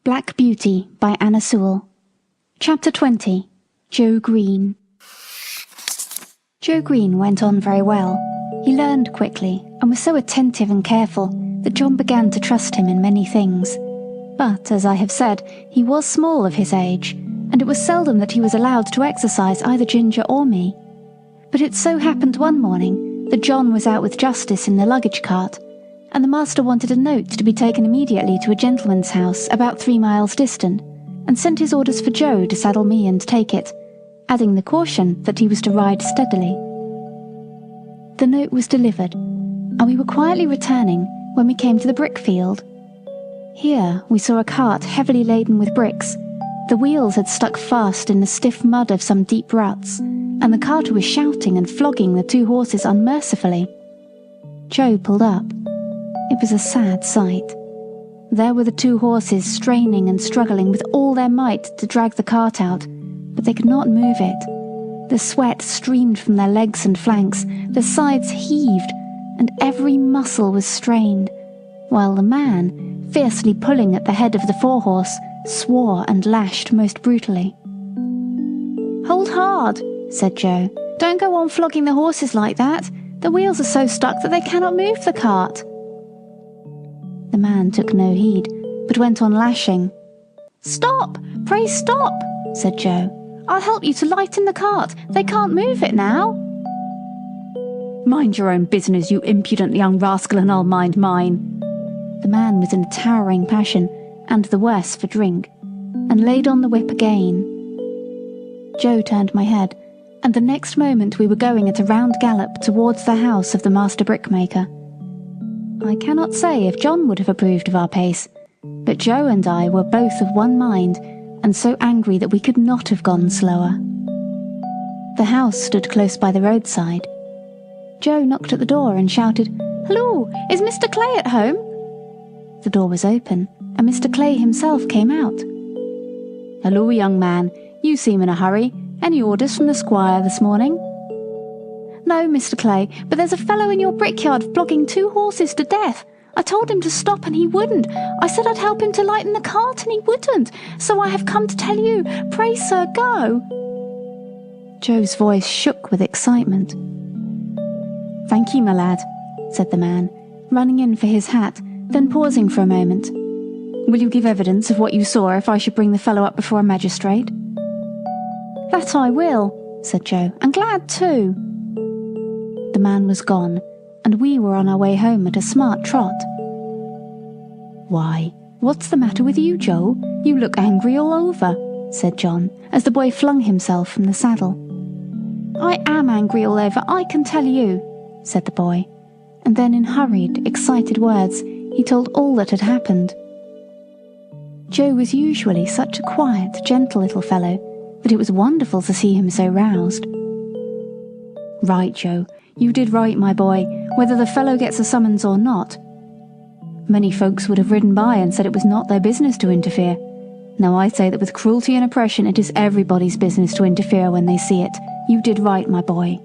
Black Beauty by Anna Sewell. Chapter 20. Joe Green. Joe Green went on very well. He learned quickly and was so attentive and careful that John began to trust him in many things. But, as I have said, he was small of his age, and it was seldom that he was allowed to exercise either Ginger or me. But it so happened one morning that John was out with Justice in the luggage cart, and the master wanted a note to be taken immediately to a gentleman's house about 3 miles distant, and sent his orders for Joe to saddle me and take it, adding the caution that he was to ride steadily. The note was delivered, and we were quietly returning when we came to the brick field. Here we saw a cart heavily laden with bricks. The wheels had stuck fast in the stiff mud of some deep ruts, and the carter was shouting and flogging the 2 horses unmercifully. Joe pulled up. It was a sad sight. There were the 2 horses straining and struggling with all their might to drag the cart out, but they could not move it. The sweat streamed from their legs and flanks, their sides heaved, and every muscle was strained, while the man, fiercely pulling at the head of the 4-horse, swore and lashed most brutally. "Hold hard," said Joe. "Don't go on flogging the horses like that. The wheels are so stuck that they cannot move the cart." The man took no heed, but went on lashing. "Stop! Pray stop!" said Joe. "I'll help you to lighten the cart. They can't move it now." "Mind your own business, you impudent young rascal, and I'll mind mine." The man was in a towering passion, and the worse for drink, and laid on the whip again. Joe turned my head, and the next moment we were going at a round gallop towards the house of the master brickmaker. I cannot say if John would have approved of our pace, but Joe and I were both of one mind, and so angry that we could not have gone slower. The house stood close by the roadside. Joe knocked at the door and shouted, "Hello, is Mr. Clay at home?" The door was open, and Mr. Clay himself came out. "Hello, young man, you seem in a hurry. Any orders from the squire this morning?" "No, Mr. Clay, but there's a fellow in your brickyard flogging 2 horses to death. I told him to stop and he wouldn't. I said I'd help him to lighten the cart and he wouldn't. So I have come to tell you. Pray, sir, go." Joe's voice shook with excitement. "Thank you, my lad," said the man, running in for his hat, then pausing for a moment. "Will you give evidence of what you saw if I should bring the fellow up before a magistrate?" "That I will," said Joe, "and glad too." The man was gone, and we were on our way home at a smart trot. "Why, what's the matter with you, Joe? You look angry all over," said John, as the boy flung himself from the saddle. "I am angry all over, I can tell you," said the boy, and then in hurried, excited words he told all that had happened. Joe was usually such a quiet, gentle little fellow that it was wonderful to see him so roused. "Right, Joe, you did right, my boy, whether the fellow gets a summons or not. Many folks would have ridden by and said it was not their business to interfere. Now I say that with cruelty and oppression it is everybody's business to interfere when they see it. You did right, my boy."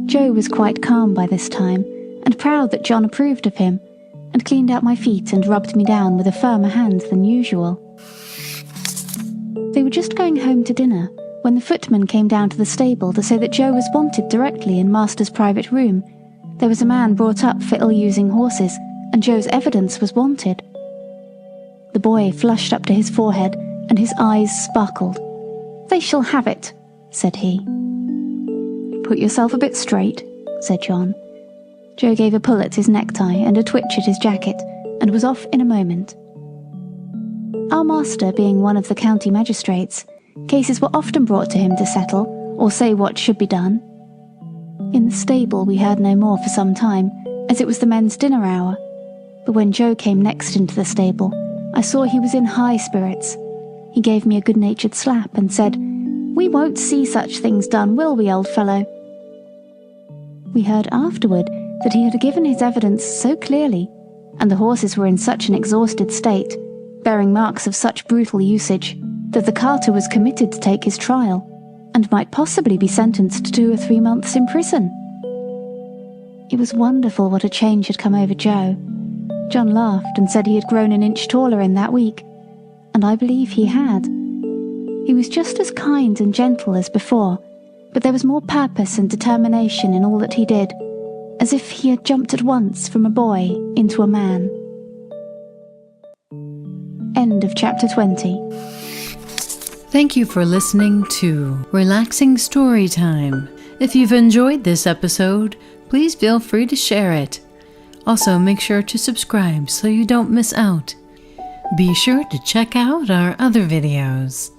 Joe was quite calm by this time, and proud that John approved of him, and cleaned out my feet and rubbed me down with a firmer hand than usual. They were just going home to dinner when the footman came down to the stable to say that Joe was wanted directly in Master's private room. There was a man brought up for ill-using horses, and Joe's evidence was wanted. The boy flushed up to his forehead, and his eyes sparkled. "They shall have it," said he. "Put yourself a bit straight," said John. Joe gave a pull at his necktie and a twitch at his jacket, and was off in a moment. Our master being one of the county magistrates, cases were often brought to him to settle, or say what should be done. In the stable we heard no more for some time, as it was the men's dinner hour, but when Joe came next into the stable, I saw he was in high spirits. He gave me a good-natured slap and said, "We won't see such things done, will we, old fellow?" We heard afterward that he had given his evidence so clearly, and the horses were in such an exhausted state, bearing marks of such brutal usage, that the carter was committed to take his trial, and might possibly be sentenced to 2 or 3 months in prison. It was wonderful what a change had come over Joe. John laughed and said he had grown an inch taller in that week, and I believe he had. He was just as kind and gentle as before, but there was more purpose and determination in all that he did, as if he had jumped at once from a boy into a man. End of chapter 20. Thank you for listening to Relaxing Story Time. If you've enjoyed this episode, please feel free to share it. Also, make sure to subscribe so you don't miss out. Be sure to check out our other videos.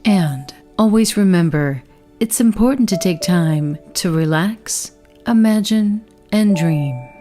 And always remember, it's important to take time to relax, imagine, and dream.